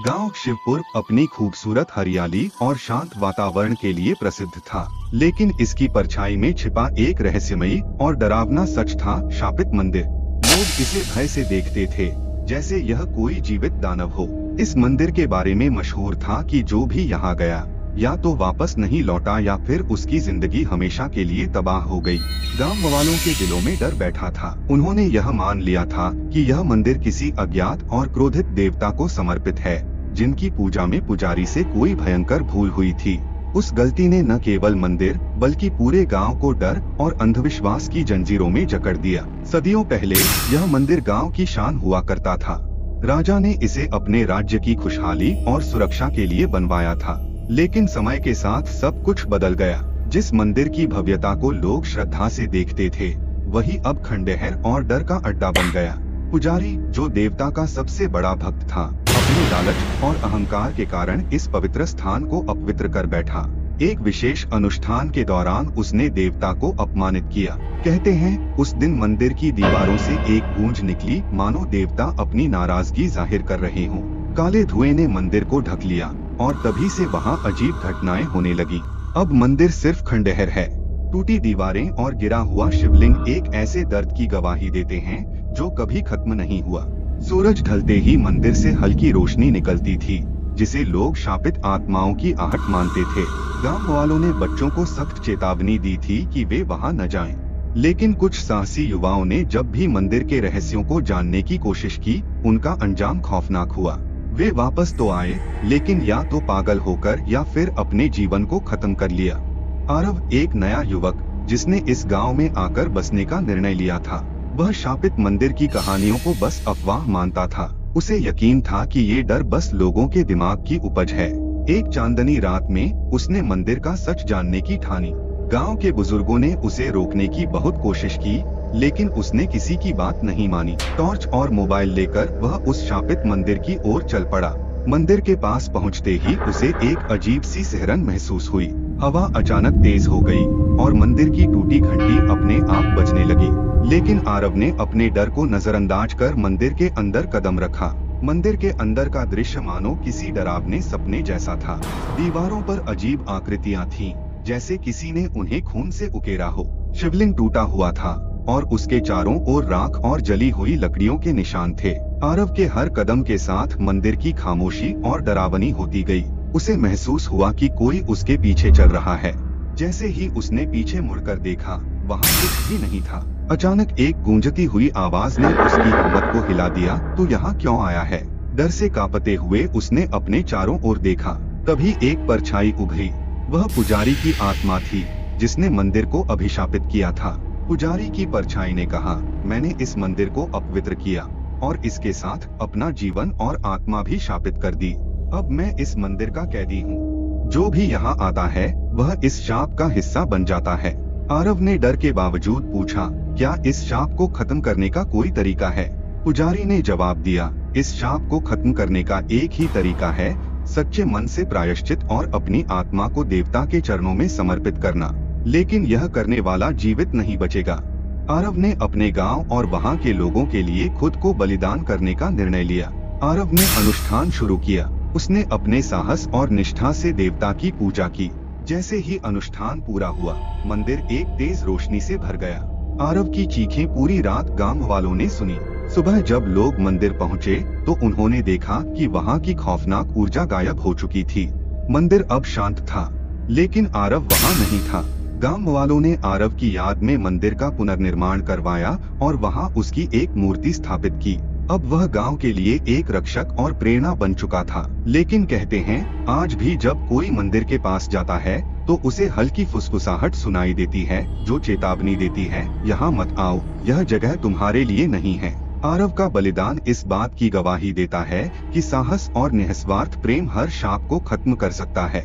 गांव शिवपुर अपनी खूबसूरत हरियाली और शांत वातावरण के लिए प्रसिद्ध था, लेकिन इसकी परछाई में छिपा एक रहस्यमयी और डरावना सच था। शापित मंदिर। लोग इसे भय से देखते थे, जैसे यह कोई जीवित दानव हो। इस मंदिर के बारे में मशहूर था कि जो भी यहाँ गया या तो वापस नहीं लौटा या फिर उसकी जिंदगी हमेशा के लिए तबाह हो गई। गांव वालों के दिलों में डर बैठा था। उन्होंने यह मान लिया था कि यह मंदिर किसी अज्ञात और क्रोधित देवता को समर्पित है, जिनकी पूजा में पुजारी से कोई भयंकर भूल हुई थी। उस गलती ने न केवल मंदिर बल्कि पूरे गांव को डर और अंधविश्वास की जंजीरों में जकड़ दिया। सदियों पहले यह मंदिर गांव की शान हुआ करता था। राजा ने इसे अपने राज्य की खुशहाली और सुरक्षा के लिए बनवाया था, लेकिन समय के साथ सब कुछ बदल गया। जिस मंदिर की भव्यता को लोग श्रद्धा से देखते थे, वही अब खंडहर और डर का अड्डा बन गया। पुजारी, जो देवता का सबसे बड़ा भक्त था, अपने लालच और अहंकार के कारण इस पवित्र स्थान को अपवित्र कर बैठा। एक विशेष अनुष्ठान के दौरान उसने देवता को अपमानित किया। कहते हैं उस दिन मंदिर की दीवारों से एक गूंज निकली, मानो देवता अपनी नाराजगी जाहिर कर रहे हों। काले धुएं ने मंदिर को ढक लिया और तभी से वहां अजीब घटनाएं होने लगी। अब मंदिर सिर्फ खंडहर है। टूटी दीवारें और गिरा हुआ शिवलिंग एक ऐसे दर्द की गवाही देते हैं जो कभी खत्म नहीं हुआ। सूरज ढलते ही मंदिर से हल्की रोशनी निकलती थी, जिसे लोग शापित आत्माओं की आहट मानते थे। गांव वालों ने बच्चों को सख्त चेतावनी दी थी कि वे वहां न जाएं। लेकिन कुछ साहसी युवाओं ने जब भी मंदिर के रहस्यों को जानने की कोशिश की, उनका अंजाम खौफनाक हुआ। वे वापस तो आए, लेकिन या तो पागल होकर या फिर अपने जीवन को खत्म कर लिया। आरव, एक नया युवक जिसने इस गांव में आकर बसने का निर्णय लिया था, वह शापित मंदिर की कहानियों को बस अफवाह मानता था। उसे यकीन था कि ये डर बस लोगों के दिमाग की उपज है। एक चांदनी रात में उसने मंदिर का सच जानने की ठानी। गांव के बुजुर्गों ने उसे रोकने की बहुत कोशिश की, लेकिन उसने किसी की बात नहीं मानी। टॉर्च और मोबाइल लेकर वह उस शापित मंदिर की ओर चल पड़ा। मंदिर के पास पहुंचते ही उसे एक अजीब सी सिहरन महसूस हुई। हवा अचानक तेज हो गई और मंदिर की टूटी घंटी अपने आप बजने लगी। लेकिन आरव ने अपने डर को नजरअंदाज कर मंदिर के अंदर कदम रखा। मंदिर के अंदर का दृश्य मानो किसी डरावने सपने जैसा था। दीवारों पर अजीब आकृतियां थीं, जैसे किसी ने उन्हें खून से उकेरा हो। शिवलिंग टूटा हुआ था और उसके चारों ओर राख और जली हुई लकड़ियों के निशान थे। आरव के हर कदम के साथ मंदिर की खामोशी और डरावनी होती गई। उसे महसूस हुआ कि कोई उसके पीछे चल रहा है। जैसे ही उसने पीछे मुड़कर देखा, वहाँ कुछ भी नहीं था। अचानक एक गूंजती हुई आवाज ने उसकी हिम्मत को हिला दिया। तू यहाँ क्यों आया है? डर से कांपते हुए उसने अपने चारों ओर देखा। तभी एक परछाई उभरी। वह पुजारी की आत्मा थी, जिसने मंदिर को अभिशापित किया था। पुजारी की परछाई ने कहा, मैंने इस मंदिर को अपवित्र किया और इसके साथ अपना जीवन और आत्मा भी शापित कर दी। अब मैं इस मंदिर का कैदी हूँ। जो भी यहाँ आता है वह इस शाप का हिस्सा बन जाता है। आरव ने डर के बावजूद पूछा, क्या इस शाप को खत्म करने का कोई तरीका है? पुजारी ने जवाब दिया, इस शाप को खत्म करने का एक ही तरीका है, सच्चे मन से प्रायश्चित और अपनी आत्मा को देवता के चरणों में समर्पित करना। लेकिन यह करने वाला जीवित नहीं बचेगा। आरव ने अपने गांव और वहां के लोगों के लिए खुद को बलिदान करने का निर्णय लिया। आरव ने अनुष्ठान शुरू किया। उसने अपने साहस और निष्ठा से देवता की पूजा की। जैसे ही अनुष्ठान पूरा हुआ, मंदिर एक तेज रोशनी से भर गया। आरव की चीखें पूरी रात गांव वालों ने सुनी। सुबह जब लोग मंदिर पहुंचे, तो उन्होंने देखा कि वहां की खौफनाक ऊर्जा गायब हो चुकी थी। मंदिर अब शांत था, लेकिन आरव वहां नहीं था। गांव वालों ने आरव की याद में मंदिर का पुनर्निर्माण करवाया और वहां उसकी एक मूर्ति स्थापित की। अब वह गांव के लिए एक रक्षक और प्रेरणा बन चुका था। लेकिन कहते हैं, आज भी जब कोई मंदिर के पास जाता है तो उसे हल्की फुसफुसाहट सुनाई देती है, जो चेतावनी देती है, यहाँ मत आओ, यह जगह तुम्हारे लिए नहीं है। आरव का बलिदान इस बात की गवाही देता है कि साहस और निस्वार्थ प्रेम हर शाप को खत्म कर सकता है।